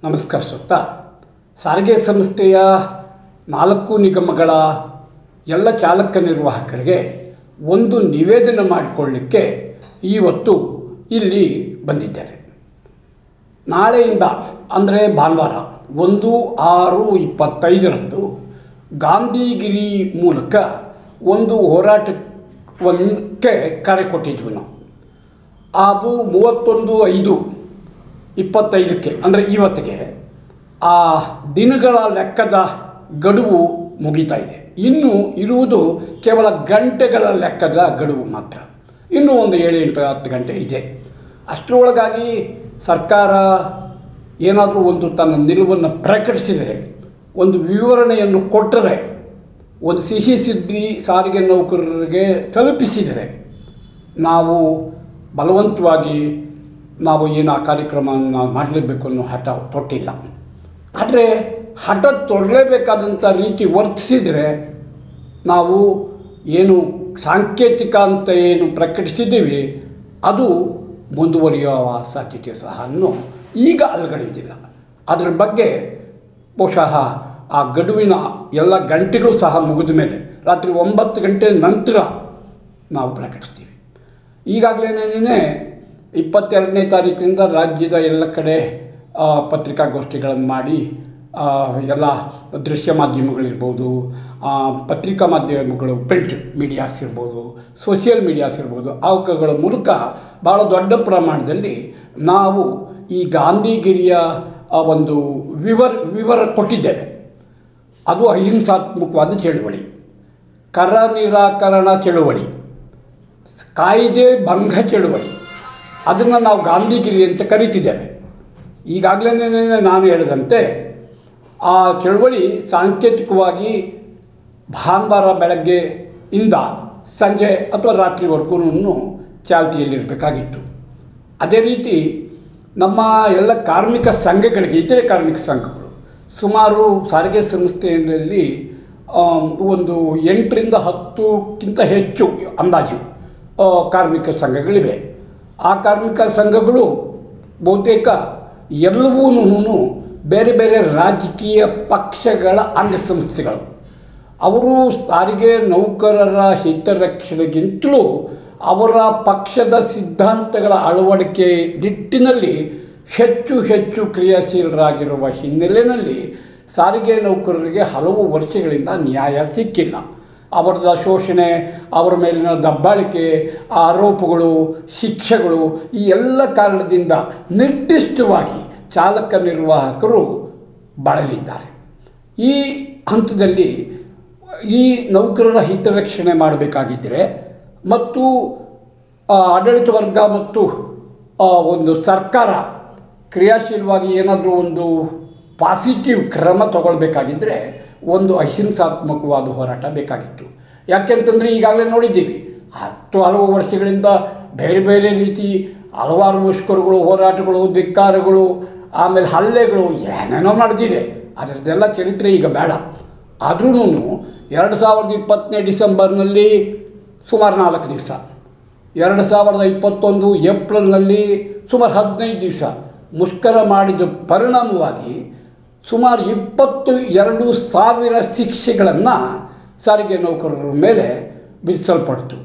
ನಮಸ್ಕಾರ ಶ್ರೋತ. ಸಾರಿಗೆ ಸಂಸ್ಥೆಯ 4 ನಿಗಮಗಳ ಎಲ್ಲ ಚಾಲಕ ನಿರ್ವಾಹಕರಿಗೆ ಒಂದು ನಿವೇದನೆ ಮಾಡಿಕೊಳ್ಳಲಿಕ್ಕೆ ಇವತ್ತು ಇಲ್ಲಿ ಬಂದಿದ್ದೇನೆ. ನಾಳೆಯಿಂದ ಅಂದರೆ ಭಾನುವಾರ 1/6/25 ಗಾಂಧಿಗಿರಿ ಮೂಲಕ ಒಂದು ಹೋರಾಟಕ್ಕೆ ಕರೆ ಕೊಟ್ಟಿದ್ವಿ ನಾವು. ಅದು 31/5/25 ಅಂದರೆ ಇವತ್ತಿಗೆ ಆ ದಿನಗಳ ಲೆಕ್ಕದ ಗಡುವು ಮುಗಿತಾ ಇದೆ. ಇನ್ನು ಇರುವುದು ಕೇವಲ ಗಂಟೆಗಳ ಲೆಕ್ಕದ ಗಡುವು ಮಾತ್ರ. ಇನ್ನೂ ಒಂದು 7-8-10 ಗಂಟೆ ಇದೆ. ಅಷ್ಟರೊಳಗಾಗಿ ಸರ್ಕಾರ ಏನಾದರೂ ಒಂದು ತನ್ನ ನಿಲುವನ್ನು ಪ್ರಕಟಿಸಿದರೆ, ಒಂದು ವಿವರಣೆಯನ್ನು ಕೊಟ್ಟರೆ, ಒಂದು ಸಿಹಿ ಸುದ್ದಿ ಸಾರಿಗೆ ನೌಕರರಿಗೆ ತಲುಪಿಸಿದರೆ ನಾವು ಬಲವಂತವಾಗಿ ನಾವು ಏನು ಆ ಕಾರ್ಯಕ್ರಮವನ್ನು ಮಾಡಲೇಬೇಕು ಅನ್ನೋ ಹಠ ತೊಟ್ಟಿಲ್ಲ. ಆದರೆ ಹಠ ತೊಡಲೇಬೇಕಾದಂಥ ರೀತಿ ವರ್ತಿಸಿದರೆ ನಾವು ಏನು ಸಾಂಕೇತಿಕ ಅಂತ ಏನು ಪ್ರಕಟಿಸಿದ್ದೀವಿ ಅದು ಮುಂದುವರಿಯುವ ಸಾಧ್ಯತೆ ಸಹ ಈಗ ಅಲುಗಡೆಯುವುದಿಲ್ಲ. ಅದರ ಬಗ್ಗೆ ಬಹುಶಃ ಆ ಗಡುವಿನ ಎಲ್ಲ ಗಂಟೆಗಳು ಸಹ ಮುಗಿದ ಮೇಲೆ ರಾತ್ರಿ 9 ಗಂಟೆ ನಂತರ ನಾವು ಪ್ರಕಟಿಸ್ತೀವಿ. ಈಗಾಗಲೇ 22ನೇ ತಾರೀಕಿನಿಂದ ರಾಜ್ಯದ ಎಲ್ಲ ಕಡೆ ಪತ್ರಿಕಾಗೋಷ್ಠಿಗಳನ್ನು ಮಾಡಿ ಎಲ್ಲ ದೃಶ್ಯ ಮಾಧ್ಯಮಗಳಿರ್ಬೋದು, ಪತ್ರಿಕಾ ಮಾಧ್ಯಮಗಳು, ಪ್ರಿಂಟ್ ಮೀಡಿಯಾಸ್ ಇರ್ಬೋದು, ಸೋಷಿಯಲ್ ಮೀಡಿಯಾಸ್ ಇರ್ಬೋದು, ಅವುಗಳ ಮೂಲಕ ಭಾಳ ದೊಡ್ಡ ಪ್ರಮಾಣದಲ್ಲಿ ನಾವು ಈ ಗಾಂಧಿಗಿರಿಯ ಒಂದು ವಿವರ ಕೊಟ್ಟಿದ್ದೇವೆ. ಅದು ಅಹಿಂಸಾತ್ಮಕವಾದ ಚಳುವಳಿ, ಕರ ನಿರಾಕರಣ ಚಳುವಳಿ, ಕಾಯ್ದೆ ಭಂಗ ಚಳುವಳಿ, ಅದನ್ನು ನಾವು ಗಾಂಧಿಗಿರಿ ಅಂತ ಕರೀತಿದ್ದೇವೆ. ಈಗಾಗಲೇ ನಾನು ಹೇಳಿದಂತೆ ಆ ಚಳುವಳಿ ಸಾಂಕೇತಿಕವಾಗಿ ಭಾನುವಾರ ಬೆಳಗ್ಗೆಯಿಂದ ಸಂಜೆ ಅಥವಾ ರಾತ್ರಿವರೆಗೂ ಚಾಲ್ತಿಯಲ್ಲಿರಬೇಕಾಗಿತ್ತು. ಅದೇ ರೀತಿ ನಮ್ಮ ಎಲ್ಲ ಕಾರ್ಮಿಕ ಸಂಘಗಳಿಗೆ, ಇತರೆ ಕಾರ್ಮಿಕ ಸಂಘಗಳು ಸುಮಾರು ಸಾರಿಗೆ ಸಂಸ್ಥೆಯಲ್ಲಿ ಒಂದು 8-10ಕ್ಕಿಂತ ಹೆಚ್ಚು ಅಂದಾಜು ಕಾರ್ಮಿಕ ಸಂಘಗಳಿವೆ. ಆ ಕಾರ್ಮಿಕ ಸಂಘಗಳು ಬಹುತೇಕ ಎಲ್ಲವೂ ಬೇರೆ ಬೇರೆ ರಾಜಕೀಯ ಪಕ್ಷಗಳ ಅಂಗಸಂಸ್ಥೆಗಳು. ಅವರು ಸಾರಿಗೆ ನೌಕರರ ಹಿತರಕ್ಷಣೆಗಿಂತಲೂ ಅವರ ಪಕ್ಷದ ಸಿದ್ಧಾಂತಗಳ ಅಳವಡಿಕೆ ನಿಟ್ಟಿನಲ್ಲಿ ಹೆಚ್ಚು ಕ್ರಿಯಾಶೀಲರಾಗಿರುವ ಹಿನ್ನೆಲೆಯಲ್ಲಿ ಸಾರಿಗೆ ನೌಕರರಿಗೆ ಹಲವು ವರ್ಷಗಳಿಂದ ನ್ಯಾಯ ಸಿಕ್ಕಿಲ್ಲ. ಅವರದ ಶೋಷಣೆ, ಅವರ ಮೇಲಿನ ದಬ್ಬಾಳಿಕೆ, ಆರೋಪಗಳು, ಶಿಕ್ಷೆಗಳು, ಈ ಎಲ್ಲ ಕಾರಣದಿಂದ ನಿರ್ದಿಷ್ಟವಾಗಿ ಚಾಲಕ ನಿರ್ವಾಹಕರು ಬಳಲಿದ್ದಾರೆ. ಈ ಹಂತದಲ್ಲಿ ಈ ನೌಕರರ ಹಿತರಕ್ಷಣೆ ಮಾಡಬೇಕಾಗಿದ್ದರೆ ಮತ್ತು ಆಡಳಿತ ವರ್ಗ ಮತ್ತು ಒಂದು ಸರ್ಕಾರ ಕ್ರಿಯಾಶೀಲವಾಗಿ ಏನಾದರೂ ಒಂದು ಪಾಸಿಟಿವ್ ಕ್ರಮ ತಗೊಳ್ಬೇಕಾಗಿದ್ದರೆ ಒಂದು ಅಹಿಂಸಾತ್ಮಕವಾದ ಹೋರಾಟ ಬೇಕಾಗಿತ್ತು. ಯಾಕೆಂತಂದರೆ ಈಗಾಗಲೇ ನೋಡಿದ್ದೀವಿ, ಹಲವು ವರ್ಷಗಳಿಂದ ಬೇರೆ ಬೇರೆ ರೀತಿ ಹಲವಾರು ಮುಷ್ಕರಗಳು, ಹೋರಾಟಗಳು, ಧಿಕ್ಕಾರಗಳು, ಆಮೇಲೆ ಹಲ್ಲೆಗಳು ಏನೇನೋ ನಡೆದಿದೆ. ಅದರದ್ದೆಲ್ಲ ಚರಿತ್ರೆ ಈಗ ಬೇಡ. ಆದ್ರೂ 2020 ಡಿಸೆಂಬರ್ನಲ್ಲಿ ಸುಮಾರು 4 ದಿವಸ, 2021 ಏಪ್ರಿಲ್ನಲ್ಲಿ ಸುಮಾರು 15 ದಿವಸ ಮುಷ್ಕರ ಮಾಡಿದ ಪರಿಣಾಮವಾಗಿ ಸುಮಾರು 22,000 ಶಿಕ್ಷೆಗಳನ್ನು ಸಾರಿಗೆ ನೌಕರರ ಮೇಲೆ ವಿಧಿಸಲ್ಪಡ್ತು.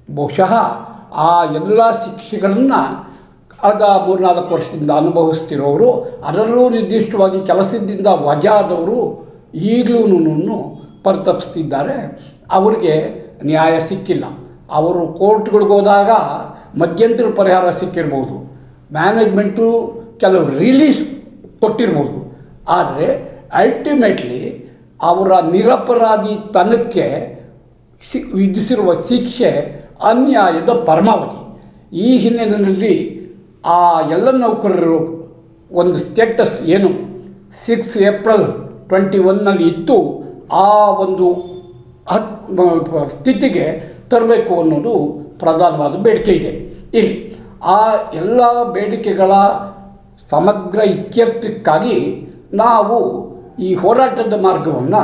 ಬಹುಶಃ ಆ ಎಲ್ಲ ಶಿಕ್ಷೆಗಳನ್ನು ಕಳೆದ 3-4 ವರ್ಷದಿಂದ ಅನುಭವಿಸ್ತಿರೋರು, ಅದರಲ್ಲೂ ನಿರ್ದಿಷ್ಟವಾಗಿ ಕೆಲಸದಿಂದ ವಜಾದವರು ಈಗಲೂ ಪರಿತಪಿಸ್ತಿದ್ದಾರೆ. ಅವರಿಗೆ ನ್ಯಾಯ ಸಿಕ್ಕಿಲ್ಲ. ಅವರು ಕೋರ್ಟ್ಗಳಿಗೆ ಹೋದಾಗ ಮಧ್ಯಂತರ ಪರಿಹಾರ ಸಿಕ್ಕಿರ್ಬೋದು, ಮ್ಯಾನೇಜ್ಮೆಂಟು ಕೆಲವು ರಿಲೀಸ್ ಕೊಟ್ಟಿರ್ಬೋದು. ಆದರೆ ಅಲ್ಟಿಮೇಟ್ಲಿ ಅವರ ನಿರಪರಾಧಿತನಕ್ಕೆ ವಿಧಿಸಿರುವ ಶಿಕ್ಷೆ ಅನ್ಯಾಯದ ಪರಮಾವಧಿ. ಈ ಹಿನ್ನೆಲೆಯಲ್ಲಿ ಆ ಎಲ್ಲ ನೌಕರರು ಒಂದು ಸ್ಟೇಟಸ್ ಏನು 6 ಏಪ್ರಿಲ್ 2021 ಇತ್ತು, ಆ ಒಂದು ಸ್ಥಿತಿಗೆ ತರಬೇಕು ಅನ್ನೋದು ಪ್ರಧಾನವಾದ ಬೇಡಿಕೆ ಇದೆ. ಇಲ್ಲಿ ಆ ಎಲ್ಲ ಬೇಡಿಕೆಗಳ ಸಮಗ್ರ ಇತ್ಯರ್ಥಕ್ಕಾಗಿ ನಾವು ಈ ಹೋರಾಟದ ಮಾರ್ಗವನ್ನು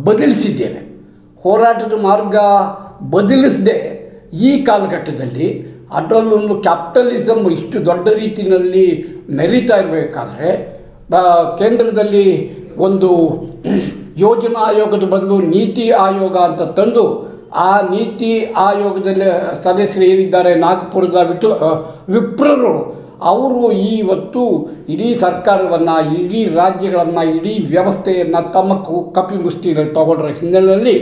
ಬದಲಿಸಿದ್ದೇವೆ. ಹೋರಾಟದ ಮಾರ್ಗ ಬದಲಿಸದೆ ಈ ಕಾಲಘಟ್ಟದಲ್ಲಿ ಅದರಲ್ಲೊಂದು ಕ್ಯಾಪಿಟಲಿಸಮ್ ಇಷ್ಟು ದೊಡ್ಡ ರೀತಿಯಲ್ಲಿ ಮೆರೀತಾ ಇರಬೇಕಾದ್ರೆ ಕೇಂದ್ರದಲ್ಲಿ ಒಂದು ಯೋಜನಾ ಆಯೋಗದ ಬದಲು ನೀತಿ ಆಯೋಗ ಅಂತ ತಂದು ಆ ನೀತಿ ಆಯೋಗದಲ್ಲಿ ಸದಸ್ಯರು ಏನಿದ್ದಾರೆ ನಾಗಪುರದ ವಿಪ್ರರು ಅವರು ಇವತ್ತು ಇಡೀ ಸರ್ಕಾರವನ್ನು, ಇಡೀ ರಾಜ್ಯಗಳನ್ನು, ಇಡೀ ವ್ಯವಸ್ಥೆಯನ್ನು ತಮ್ಮ ಕಪಿಮುಷ್ಟಿಯಲ್ಲಿ ತಗೊಂಡ್ರ ಹಿನ್ನೆಲೆಯಲ್ಲಿ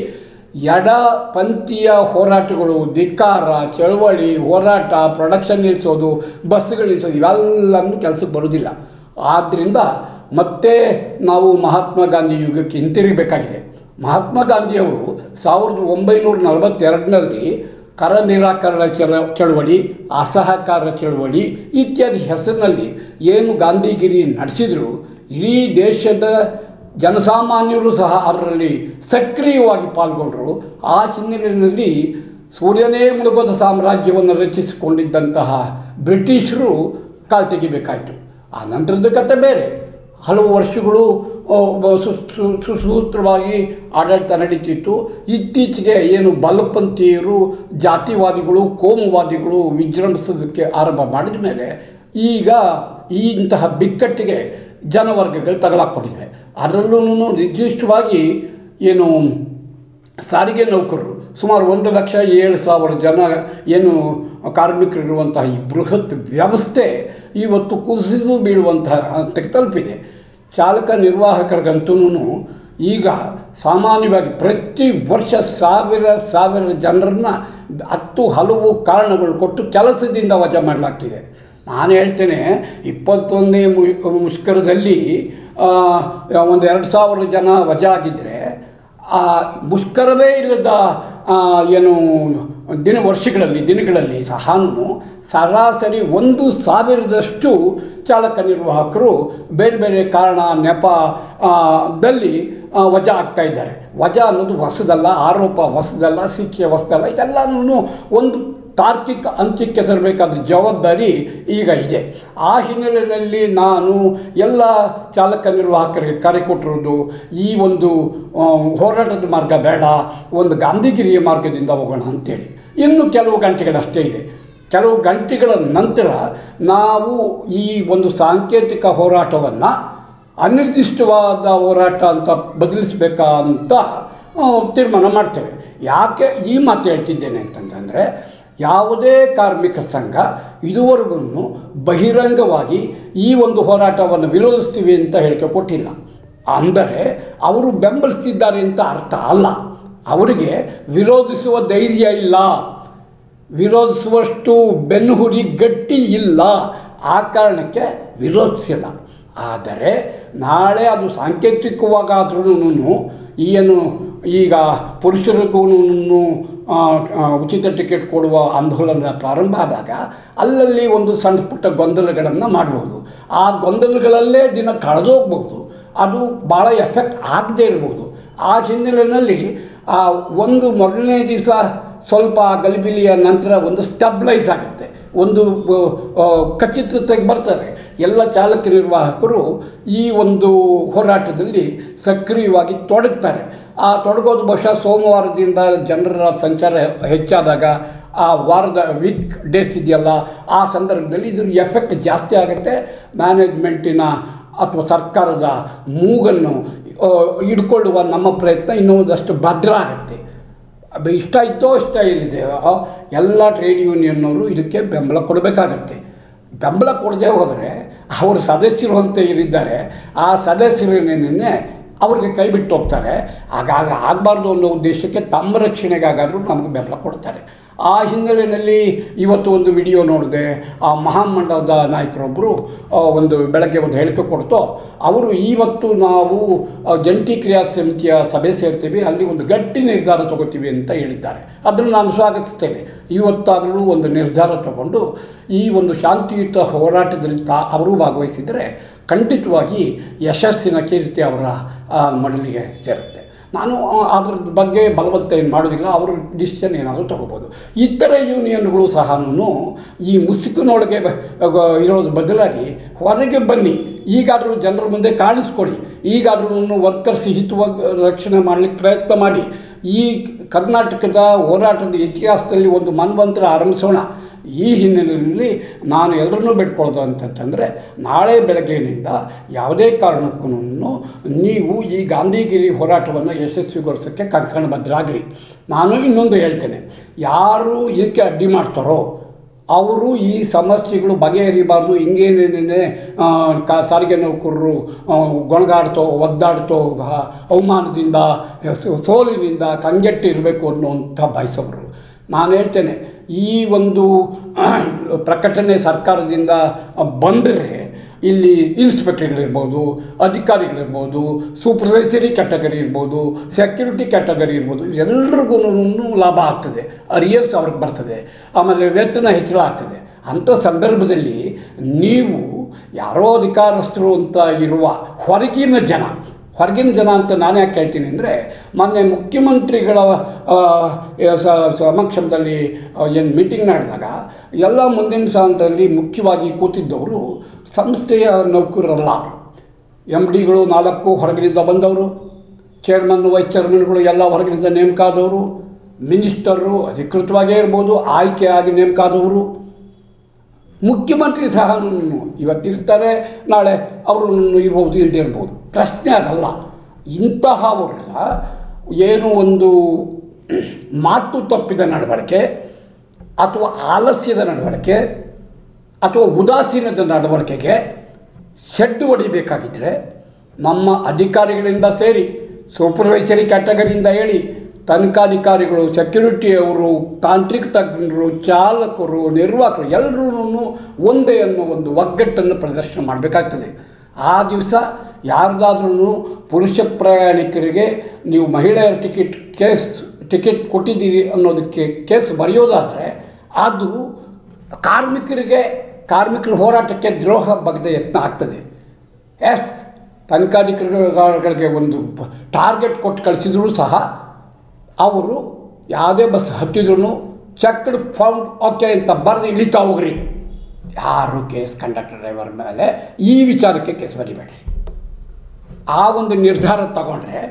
ಎಡಪಂಥೀಯ ಹೋರಾಟಗಳು, ಧಿಕ್ಕಾರ, ಚಳವಳಿ, ಹೋರಾಟ, ಪ್ರೊಡಕ್ಷನ್ ನಿಲ್ಲಿಸೋದು, ಬಸ್ಸುಗಳು ನಿಲ್ಲಿಸೋದು ಇವೆಲ್ಲನೂ ಕೆಲಸಕ್ಕೆ ಬರೋದಿಲ್ಲ. ಆದ್ದರಿಂದ ಮತ್ತೆ ನಾವು ಮಹಾತ್ಮ ಗಾಂಧಿ ಯುಗಕ್ಕೆ ಹಿಂತಿರುಗಬೇಕಾಗಿದೆ. ಮಹಾತ್ಮ ಗಾಂಧಿಯವರು 1942ರಲ್ಲಿ ಕರ ನಿರಾಕರಣ ಚಳವಳಿ, ಅಸಹಕಾರ ಚಳವಳಿ ಇತ್ಯಾದಿ ಹೆಸರಿನಲ್ಲಿ ಏನು ಗಾಂಧಿಗಿರಿ ನಡೆಸಿದರು, ಇಡೀ ದೇಶದ ಜನಸಾಮಾನ್ಯರು ಸಹ ಅದರಲ್ಲಿ ಸಕ್ರಿಯವಾಗಿ ಪಾಲ್ಗೊಂಡರು. ಆ ಹಿನ್ನೆಲೆಯಲ್ಲಿ ಸೂರ್ಯನೇ ಮುಳುಗೋದ ಸಾಮ್ರಾಜ್ಯವನ್ನು ರಚಿಸಿಕೊಂಡಿದ್ದಂತಹ ಬ್ರಿಟಿಷರು ಕಾಲು ತೆಗಿಬೇಕಾಯಿತು. ಆ ನಂತರದ ಕಥೆ ಬೇರೆ. ಹಲವು ವರ್ಷಗಳು ಸುಸೂತ್ರವಾಗಿ ಆಡಳಿತ ನಡೀತಿತ್ತು. ಇತ್ತೀಚೆಗೆ ಏನು ಬಲಪಂಥೀಯರು, ಜಾತಿವಾದಿಗಳು, ಕೋಮುವಾದಿಗಳು ವಿಜೃಂಭಿಸೋದಕ್ಕೆ ಆರಂಭ ಮಾಡಿದ ಮೇಲೆ ಈಗ ಇಂತಹ ಬಿಕ್ಕಟ್ಟಿಗೆ ಜನವರ್ಗಗಳು ತಗಲಾಕ್ಕೊಂಡಿವೆ. ಅದರಲ್ಲೂ ನಿರ್ದಿಷ್ಟವಾಗಿ ಏನು ಸಾರಿಗೆ ನೌಕರರು ಸುಮಾರು 1,07,000 ಜನ ಏನು ಕಾರ್ಮಿಕರಿರುವಂತಹ ಈ ಬೃಹತ್ ವ್ಯವಸ್ಥೆ ಇವತ್ತು ಕುಸಿದು ಬೀಳುವಂತಹ ಹಂತಕ್ಕೆ ತಲುಪಿದೆ. ಚಾಲಕ ನಿರ್ವಾಹಕರಿಗಂತೂ ಈಗ ಸಾಮಾನ್ಯವಾಗಿ ಪ್ರತಿ ವರ್ಷ ಸಾವಿರ ಜನರನ್ನು ಹಲವು ಕಾರಣಗಳು ಕೊಟ್ಟು ಕೆಲಸದಿಂದ ವಜಾ ಮಾಡಲಾಗ್ತಿದೆ. ನಾನು ಹೇಳ್ತೇನೆ, 21ನೇ ಮುಷ್ಕರದಲ್ಲಿ 2,000 ಜನ ವಜಾ ಆಗಿದ್ದರೆ ಆ ಮುಷ್ಕರವೇ ಇಲ್ಲದ ಏನು ದಿನಗಳಲ್ಲಿ ಸಹ ಸರಾಸರಿ 1,000ದಷ್ಟು ಚಾಲಕ ನಿರ್ವಾಹಕರು ಬೇರೆ ಬೇರೆ ಕಾರಣ ನೆಪದಲ್ಲಿ ವಜಾ ಆಗ್ತಾ ಇದ್ದಾರೆ. ವಜಾ ಅನ್ನೋದು ಹೊಸದಲ್ಲ, ಆರೋಪ ಹೊಸದಲ್ಲ, ಶಿಕ್ಷೆ ಹೊಸದಲ್ಲ. ಇದೆಲ್ಲನೂ ಒಂದು ತಾರ್ಕಿಕ ಅಂತ್ಯಕ್ಕೆ ತರಬೇಕಾದ ಜವಾಬ್ದಾರಿ ಈಗ ಇದೆ. ಆ ಹಿನ್ನೆಲೆಯಲ್ಲಿ ನಾನು ಎಲ್ಲ ಚಾಲಕ ನಿರ್ವಾಹಕರಿಗೆ ಕರೆ ಕೊಟ್ಟಿರೋದು, ಈ ಒಂದು ಹೋರಾಟದ ಮಾರ್ಗ ಬೇಡ, ಒಂದು ಗಾಂಧಿಗಿರಿಯ ಮಾರ್ಗದಿಂದ ಹೋಗೋಣ ಅಂತೇಳಿ. ಇನ್ನು ಕೆಲವು ಗಂಟೆಗಳಷ್ಟೇ ಇದೆ. ಕೆಲವು ಗಂಟೆಗಳ ನಂತರ ನಾವು ಈ ಒಂದು ಸಾಂಕೇತಿಕ ಹೋರಾಟವನ್ನು ಅನಿರ್ದಿಷ್ಟವಾದ ಹೋರಾಟ ಅಂತ ಬದಲಿಸಬೇಕಾ ಅಂತ ತೀರ್ಮಾನ ಮಾಡ್ತೇವೆ. ಯಾಕೆ ಈ ಮಾತು ಹೇಳ್ತಿದ್ದೇನೆ ಅಂತಂದರೆ, ಯಾವುದೇ ಕಾರ್ಮಿಕ ಸಂಘ ಇದುವರೆಗೂ ಬಹಿರಂಗವಾಗಿ ಈ ಒಂದು ಹೋರಾಟವನ್ನು ವಿರೋಧಿಸ್ತೀವಿ ಅಂತ ಹೇಳಿಕೆ ಕೊಟ್ಟಿಲ್ಲ. ಅಂದರೆ ಅವರು ಬೆಂಬಲಿಸ್ತಿದ್ದಾರೆ ಅಂತ ಅರ್ಥ ಅಲ್ಲ. ಅವರಿಗೆ ವಿರೋಧಿಸುವ ಧೈರ್ಯ ಇಲ್ಲ, ವಿರೋಧಿಸುವಷ್ಟು ಬೆನ್ನುಹುರಿ ಗಟ್ಟಿ ಇಲ್ಲ. ಆ ಕಾರಣಕ್ಕೆ ವಿರೋಧಿಸಿಲ್ಲ. ಆದರೆ ನಾಳೆ ಅದು ಸಾಂಕೇತಿಕವಾಗಾದ್ರೂ ಏನು ಈಗ ಪುರುಷರಿಗೂ ಉಚಿತ ಟಿಕೆಟ್ ಕೊಡುವ ಆಂದೋಲನ ಪ್ರಾರಂಭ ಆದಾಗ ಅಲ್ಲಲ್ಲಿ ಒಂದು ಸಣ್ಣ ಪುಟ್ಟ ಗೊಂದಲಗಳನ್ನು ಮಾಡಬಹುದು. ಆ ಗೊಂದಲಗಳಲ್ಲೇ ದಿನ ಕಳೆದೋಗ್ಬೋದು. ಅದು ಭಾಳ ಎಫೆಕ್ಟ್ ಆಗದೇ ಇರ್ಬೋದು. ಆ ಹಿನ್ನೆಲೆಯಲ್ಲಿ ಒಂದು ಮೊದಲನೇ ದಿವಸ ಸ್ವಲ್ಪ ಗಲಿಬಿಲಿಯ ನಂತರ ಒಂದು ಸ್ಟೆಬ್ಲೈಸ್ ಆಗುತ್ತೆ, ಒಂದು ಖಚಿತತೆಗೆ ಬರ್ತಾರೆ. ಎಲ್ಲ ಚಾಲಕ ನಿರ್ವಾಹಕರು ಈ ಒಂದು ಹೋರಾಟದಲ್ಲಿ ಸಕ್ರಿಯವಾಗಿ ತೊಡಗ್ತಾರೆ. ಆ ತೊಡಗೋದು ಬಹುಶಃ ಸೋಮವಾರದಿಂದ ಜನರ ಸಂಚಾರ ಹೆಚ್ಚಾದಾಗ, ಆ ವಾರದ ವೀಕ್ ಡೇಸ್ ಇದೆಯಲ್ಲ, ಆ ಸಂದರ್ಭದಲ್ಲಿ ಇದ್ರ ಎಫೆಕ್ಟ್ ಜಾಸ್ತಿ ಆಗುತ್ತೆ. ಮ್ಯಾನೇಜ್ಮೆಂಟಿನ ಅಥವಾ ಸರ್ಕಾರದ ಮೂಗನ್ನು ಹಿಡ್ಕೊಳ್ಳುವ ನಮ್ಮ ಪ್ರಯತ್ನ ಇನ್ನೊಂದಷ್ಟು ಭದ್ರ ಆಗುತ್ತೆ. ಇಷ್ಟ ಇತ್ತೋ ಇಷ್ಟ ಇಲ್ಲಿದೆಯೋ ಎಲ್ಲ ಟ್ರೇಡ್ ಯೂನಿಯನ್ನವರು ಇದಕ್ಕೆ ಬೆಂಬಲ ಕೊಡಬೇಕಾಗತ್ತೆ. ಬೆಂಬಲ ಕೊಡದೆ ಹೋದರೆ ಅವರು ಸದಸ್ಯರು ಅಂತ ಏನಿದ್ದಾರೆ ಆ ಸದಸ್ಯರನ್ನೇ ಅವ್ರಿಗೆ ಕೈ ಬಿಟ್ಟು ಹೋಗ್ತಾರೆ. ಆಗಬಾರ್ದು ಅನ್ನೋ ಉದ್ದೇಶಕ್ಕೆ ತಮ್ಮ ರಕ್ಷಣೆಗಾಗಾದರೂ ನಮಗೆ ಬೆಂಬಲ ಕೊಡ್ತಾರೆ. ಆ ಹಿನ್ನೆಲೆಯಲ್ಲಿ ಇವತ್ತು ಒಂದು ವಿಡಿಯೋ ನೋಡಿದೆ. ಆ ಮಹಾಮಂಡಲದ ನಾಯಕರೊಬ್ಬರು ಬೆಳಗ್ಗೆ ಒಂದು ಹೇಳಿಕೆ ಕೊಡ್ತು. ಅವರು ಇವತ್ತು ನಾವು ಜಂಟಿ ಕ್ರಿಯಾ ಸಮಿತಿಯ ಸಭೆ ಸೇರ್ತೀವಿ, ಅಲ್ಲಿ ಒಂದು ಗಟ್ಟಿ ನಿರ್ಧಾರ ತಗೋತೀವಿ ಅಂತ ಹೇಳಿದ್ದಾರೆ. ಅದನ್ನು ನಾನು ಸ್ವಾಗತಿಸ್ತೇನೆ. ಇವತ್ತಾದರೂ ಒಂದು ನಿರ್ಧಾರ ತಗೊಂಡು ಈ ಒಂದು ಶಾಂತಿಯುತ ಹೋರಾಟದಲ್ಲಿ ಅವರು ಭಾಗವಹಿಸಿದರೆ ಖಂಡಿತವಾಗಿ ಯಶಸ್ಸಿನ ಕೀರ್ತಿ ಅವರ ಮಡಲಿಗೆ ಸೇರುತ್ತೆ. ನಾನು ಅದ್ರ ಬಗ್ಗೆ ಬಲವಂತ ಏನು ಮಾಡೋದಿಲ್ಲ. ಅವರು ಡಿಸಿಷನ್ ಏನಾದರೂ ತೊಗೋಬೋದು. ಇತರ ಯೂನಿಯನ್ಗಳು ಸಹ ಈ ಮುಸುಕಿನೊಳಗೆ ಇರೋದ್ರ ಬದಲಾಗಿ ಹೊರಗೆ ಬನ್ನಿ, ಈಗಾದರೂ ಜನರ ಮುಂದೆ ಕಾಣಿಸ್ಕೊಡಿ, ಈಗಾದರೂ ವರ್ಕರ್ಸ್ ಹಿತವಾಗಿ ರಕ್ಷಣೆ ಮಾಡಲಿಕ್ಕೆ ಪ್ರಯತ್ನ ಮಾಡಿ. ಈ ಕರ್ನಾಟಕದ ಹೋರಾಟದ ಇತಿಹಾಸದಲ್ಲಿ ಒಂದು ಮನ್ವಂತರ ಆರಂಭಿಸೋಣ. ಈ ಹಿನ್ನೆಲೆಯಲ್ಲಿ ನಾನು ಎಲ್ಲರನ್ನೂ ಬೇಡ್ಕೊಳ್ಳೋದು ಅಂತಂತಂದರೆ ನಾಳೆ ಬೆಳಗ್ಗೆಯಿಂದ ಯಾವುದೇ ಕಾರಣಕ್ಕೂ ನೀವು ಈ ಗಾಂಧಿಗಿರಿ ಹೋರಾಟವನ್ನು ಯಶಸ್ವಿಗೊಳಿಸೋಕ್ಕೆ ಕಂಕಣಬದ್ಧರಾಗ್ರಿ. ನಾನು ಇನ್ನೊಂದು ಹೇಳ್ತೇನೆ, ಯಾರು ಇದಕ್ಕೆ ಅಡ್ಡಿ ಮಾಡ್ತಾರೋ ಅವರು ಈ ಸಮಸ್ಯೆಗಳು ಬಗೆಹರಿಬಾರ್ದು, ಹಿಂಗೇನೇನೇ ಸಾರಿಗೆ ನೌಕರರು ಗೊಣಗಾಡ್ತೋ ಒದ್ದಾಡ್ತೋ ಅವಮಾನದಿಂದ ಸೋಲಿನಿಂದ ಕಂಗೆಟ್ಟು ಇರಬೇಕು ಅನ್ನುವಂಥ ಬಯಸೋರು. ನಾನು ಹೇಳ್ತೇನೆ, ಈ ಒಂದು ಪ್ರಕಟಣೆ ಸರ್ಕಾರದಿಂದ ಬಂದರೆ ಇಲ್ಲಿ ಇನ್ಸ್ಪೆಕ್ಟರ್ಗಳಿರ್ಬೋದು, ಅಧಿಕಾರಿಗಳಿರ್ಬೋದು, ಸೂಪರ್ವೈಸರಿ ಕ್ಯಾಟಗರಿ ಇರ್ಬೋದು, ಸೆಕ್ಯೂರಿಟಿ ಕ್ಯಾಟಗರಿ ಇರ್ಬೋದು, ಎಲ್ಲರಿಗೂ ಲಾಭ ಆಗ್ತದೆ, ಅರಿಯರ್ಸ್ ಅವ್ರಿಗೆ ಬರ್ತದೆ, ಆಮೇಲೆ ವೇತನ ಹೆಚ್ಚಳ ಆಗ್ತದೆ. ಅಂಥ ಸಂದರ್ಭದಲ್ಲಿ ನೀವು ಯಾರೋ ಅಧಿಕಾರಸ್ಥರು ಅಂತ ಇರುವ ಹೊರಗಿನ ಜನ ಅಂತ ನಾನು ಯಾಕೆ ಹೇಳ್ತೀನಿ ಅಂದರೆ, ಮೊನ್ನೆ ಮುಖ್ಯಮಂತ್ರಿಗಳ ಸಮಕ್ಷಮದಲ್ಲಿ ಏನು ಮೀಟಿಂಗ್ ನಡೆದಾಗ ಎಲ್ಲ ಮುಂದಿನ ಸ್ಥಾನದಲ್ಲಿ ಮುಖ್ಯವಾಗಿ ಕೂತಿದ್ದವರು ಸಂಸ್ಥೆಯ ನೌಕರರಲ್ಲ. ಎಮ್ ಡಿಗಳು 4 ಹೊರಗಿನಿಂದ ಬಂದವರು, ಚೇರ್ಮನ್ ವೈಸ್ ಚೇರ್ಮನ್ಗಳು ಎಲ್ಲ ಹೊರಗಿನಿಂದ ನೇಮಕ ಆದವರು, ಮಿನಿಸ್ಟರು ಅಧಿಕೃತವಾಗೇ ಇರ್ಬೋದು, ಆಯ್ಕೆಯಾಗಿ ನೇಮಕ ಆದವರು, ಮುಖ್ಯಮಂತ್ರಿ ಸಹ ಇವತ್ತಿರ್ತಾರೆ, ನಾಳೆ ಅವರು ಇರ್ಬೋದು, ಇಲ್ಲದೆ ಇರ್ಬೋದು, ಪ್ರಶ್ನೆ ಅದಲ್ಲ. ಇಂತಹವರು ಏನು ಒಂದು ಮಾತು ತಪ್ಪಿದ ನಡವಳಿಕೆ ಅಥವಾ ಆಲಸ್ಯದ ನಡವಳಿಕೆ ಅಥವಾ ಉದಾಸೀನದ ನಡವಳಿಕೆಗೆ ಶೆಡ್ಡು ಹೊಡಿಬೇಕಾಗಿದ್ದರೆ ನಮ್ಮ ಅಧಿಕಾರಿಗಳಿಂದ ಸೇರಿ ಸೂಪರ್ವೈಸರಿ ಕ್ಯಾಟಗರಿಯಿಂದ ಹೇಳಿ ತನಿಖಾಧಿಕಾರಿಗಳು, ಸೆಕ್ಯೂರಿಟಿಯವರು, ತಾಂತ್ರಿಕ ತಜ್ಞರು, ಚಾಲಕರು, ನಿರ್ವಾಹಕರು ಎಲ್ಲರೂ ಒಂದೇ ಅನ್ನೋ ಒಂದು ಒಗ್ಗಟ್ಟನ್ನು ಪ್ರದರ್ಶನ ಮಾಡಬೇಕಾಗ್ತದೆ. ಆ ದಿವಸ ಯಾರ್ದಾದ್ರೂ ಪುರುಷ ಪ್ರಯಾಣಿಕರಿಗೆ ನೀವು ಮಹಿಳೆಯರ ಟಿಕೆಟ್ ಕೊಟ್ಟಿದ್ದೀರಿ ಅನ್ನೋದಕ್ಕೆ ಕೇಸ್ ಬರೆಯೋದಾದರೆ ಅದು ಕಾರ್ಮಿಕರ ಹೋರಾಟಕ್ಕೆ ದ್ರೋಹ ಬಗೆದ ಯತ್ನ ಆಗ್ತದೆ. ತನಿಖಾಧಿಕಾರಿಗಳಿಗೆ ಒಂದು ಟಾರ್ಗೆಟ್ ಕೊಟ್ಟು ಕಳಿಸಿದ್ರು ಸಹ ಅವರು ಯಾವುದೇ ಬಸ್ ಹತ್ತಿದ್ರು ಚೆಕ್ಡ್ ಫೌಂಡ್ ಓಕೆ ಅಂತ ಬರೆದು ಇಳಿತಾ ಹೋಗ್ರಿ. ಯಾರು ಕೇಸ್ ಕಂಡಕ್ಟರ್ ಡ್ರೈವರ್ ಮೇಲೆ ಈ ವಿಚಾರಕ್ಕೆ ಕೇಸ್ ಬರಿಬೇಡ್ರಿ. ಆ ಒಂದು ನಿರ್ಧಾರ ತಗೊಂಡ್ರೆ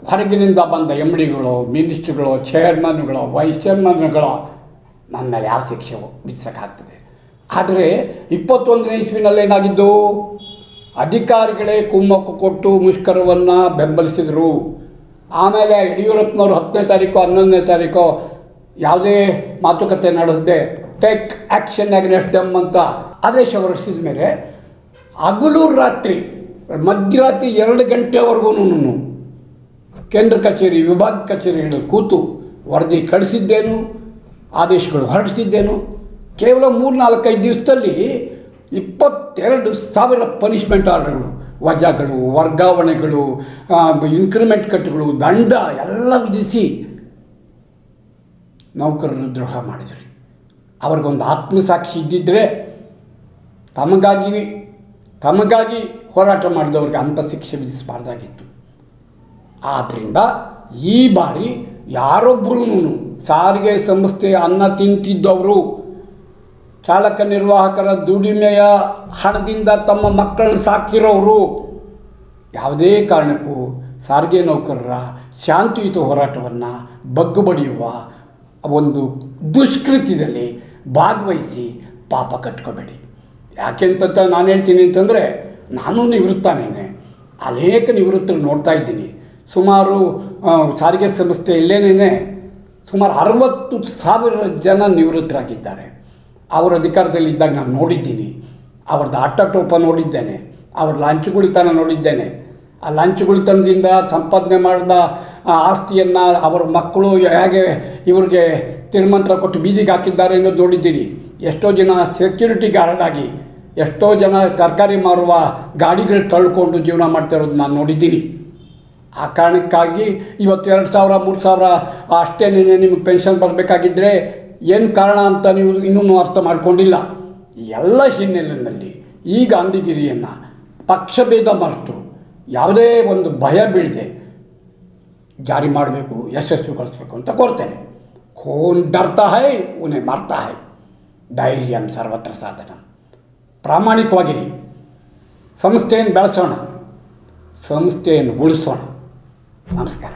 ಹೊರಗಿನಿಂದ ಬಂದ ಎಮ್ ಡಿಗಳು, ಮಿನಿಸ್ಟ್ರುಗಳು, ಚೇರ್ಮನ್ಗಳು, ವೈಸ್ ಚೇರ್ಮನ್ಗಳು ನನ್ನ ಮೇಲೆ ಯಾವ ಶಿಕ್ಷೆ ವಿಧಿಸೋಕ್ಕಾಗ್ತದೆ. ಆದರೆ 21ನೇ ಇಸ್ವಿನಲ್ಲಿ ಏನಾಗಿದ್ದು, ಅಧಿಕಾರಿಗಳೇ ಕುಮ್ಮಕ್ಕು ಕೊಟ್ಟು ಮುಷ್ಕರವನ್ನು ಬೆಂಬಲಿಸಿದರು. ಆಮೇಲೆ ಯಡಿಯೂರಪ್ಪನವರು 10ನೇ ತಾರೀಕು 11ನೇ ತಾರೀಕು ಯಾವುದೇ ಮಾತುಕತೆ ನಡೆಸದೆ ಟೇಕ್ ಆ್ಯಕ್ಷನ್ ಅಗೇನ್ಸ್ಟ್ ದೆಮ್ ಅಂತ ಆದೇಶ ಹೊರಡಿಸಿದ ಮೇಲೆ ಹಗಲು ರಾತ್ರಿ ಮಧ್ಯರಾತ್ರಿ 2 ಗಂಟೆವರೆಗೂ ಕೇಂದ್ರ ಕಚೇರಿ, ವಿಭಾಗ ಕಚೇರಿಗಳಲ್ಲಿ ಕೂತು ವರದಿ ಕಳಿಸಿದ್ದೇನು, ಆದೇಶಗಳು ಹೊರಡಿಸಿದ್ದೇನು. ಕೇವಲ 3-4-5 ದಿವಸದಲ್ಲಿ 22,000 ಪನಿಷ್ಮೆಂಟ್ ಆರ್ಡರ್ಗಳು, ವಜಾಗಳು, ವರ್ಗಾವಣೆಗಳು, ಇನ್ಕ್ರಿಮೆಂಟ್ ಕಟ್ಟುಗಳು, ದಂಡ ಎಲ್ಲ ವಿಧಿಸಿ ನೌಕರರು ದ್ರೋಹ ಮಾಡಿದ್ರಿ. ಅವ್ರಿಗೊಂದು ಆತ್ಮಸಾಕ್ಷಿ ಇದ್ದಿದ್ದರೆ ತಮಗಾಗಿ ಹೋರಾಟ ಮಾಡಿದವ್ರಿಗೆ ಅಂಥ ಶಿಕ್ಷೆ ವಿಧಿಸಬಾರ್ದಾಗಿತ್ತು. ಆದ್ದರಿಂದ ಈ ಬಾರಿ ಯಾರೊಬ್ಬರೂ ಸಾರಿಗೆ ಸಂಸ್ಥೆಯ ಅನ್ನ ತಿಂತಿದ್ದವರು, ಚಾಲಕ ನಿರ್ವಾಹಕರ ದುಡಿಮೆಯ ಹಣದಿಂದ ತಮ್ಮ ಮಕ್ಕಳನ್ನು ಸಾಕಿರೋರು ಯಾವುದೇ ಕಾರಣಕ್ಕೂ ಸಾರಿಗೆ ನೌಕರರ ಶಾಂತಿಯುತ ಹೋರಾಟವನ್ನು ಬಗ್ಗುಬಡಿಯುವ ಒಂದು ದುಷ್ಕೃತ್ಯದಲ್ಲಿ ಭಾಗವಹಿಸಿ ಪಾಪ ಕಟ್ಕೋಬೇಡಿ. ಯಾಕೆಂತ ನಾನು ಹೇಳ್ತೀನಿ ಅಂತಂದರೆ, ನಾನು ನಿವೃತ್ತನೇನೆ, ಅನೇಕ ನಿವೃತ್ತರು ನೋಡ್ತಾ ಇದ್ದೀನಿ. ಸುಮಾರು ಸಾರಿಗೆ ಸಂಸ್ಥೆಯಲ್ಲೇನೇ ಸುಮಾರು 60,000 ಜನ ನಿವೃತ್ತರಾಗಿದ್ದಾರೆ. ಅವರ ಅಧಿಕಾರದಲ್ಲಿದ್ದಾಗ ನಾನು ನೋಡಿದ್ದೀನಿ. ಅವ್ರದ್ದು ಆಟೋಪ ನೋಡಿದ್ದೇನೆ, ಅವ್ರ ಲಂಚಗುಳಿತನ ನೋಡಿದ್ದೇನೆ. ಆ ಲಂಚಗುಳಿತನದಿಂದ ಸಂಪಾದನೆ ಮಾಡಿದ ಆಸ್ತಿಯನ್ನು ಅವರ ಮಕ್ಕಳು ಹೇಗೆ ಇವ್ರಿಗೆ ತಿರುಮಂತ್ರ ಕೊಟ್ಟು ಬೀದಿಗೆ ಹಾಕಿದ್ದಾರೆ ಅನ್ನೋದು ನೋಡಿದ್ದೀನಿ. ಎಷ್ಟೋ ಜನ ಸೆಕ್ಯೂರಿಟಿ ಗಾರ್ಡ್ ಆಗಿ, ಎಷ್ಟೋ ಜನ ತರಕಾರಿ ಮಾರುವ ಗಾಡಿಗಳು ತಳ್ಕೊಂಡು ಜೀವನ ಮಾಡ್ತಾ ಇರೋದು ನಾನು ನೋಡಿದ್ದೀನಿ. ಆ ಕಾರಣಕ್ಕಾಗಿ ಇವತ್ತು 2,000 3,000 ಅಷ್ಟೇ ನಿಮಗೆ ಪೆನ್ಷನ್ ಬರಬೇಕಾಗಿದ್ದರೆ ಏನು ಕಾರಣ ಅಂತ ನೀವು ಇನ್ನೂ ಅರ್ಥ ಮಾಡ್ಕೊಂಡಿಲ್ಲ. ಎಲ್ಲ ಹಿನ್ನೆಲೆಯಲ್ಲಿ ಈ ಗಾಂಧಿಗಿರಿಯನ್ನು ಪಕ್ಷಭೇದ ಮರೆತು ಯಾವುದೇ ಒಂದು ಭಯ ಬೀಳದೆ ಜಾರಿ ಮಾಡಬೇಕು, ಯಶಸ್ವಿಗೊಳಿಸಬೇಕು ಅಂತ ಕೋರ್ತೇನೆ. ಖೂನ್ ಡರ್ತಾ ಹೈ ಉನ್ಹೇ ಮರ್ತಾ ಹೈ, ಧೈರ್ಯಂ ಸರ್ವತ್ರ ಸಾಧನ. ಪ್ರಾಮಾಣಿಕವಾಗಿರಿ. ಸಂಸ್ಥೆಯನ್ನು ಬೆಳೆಸೋಣ, ಸಂಸ್ಥೆಯನ್ನು ಉಳಿಸೋಣ. ನಮಸ್ಕಾರ.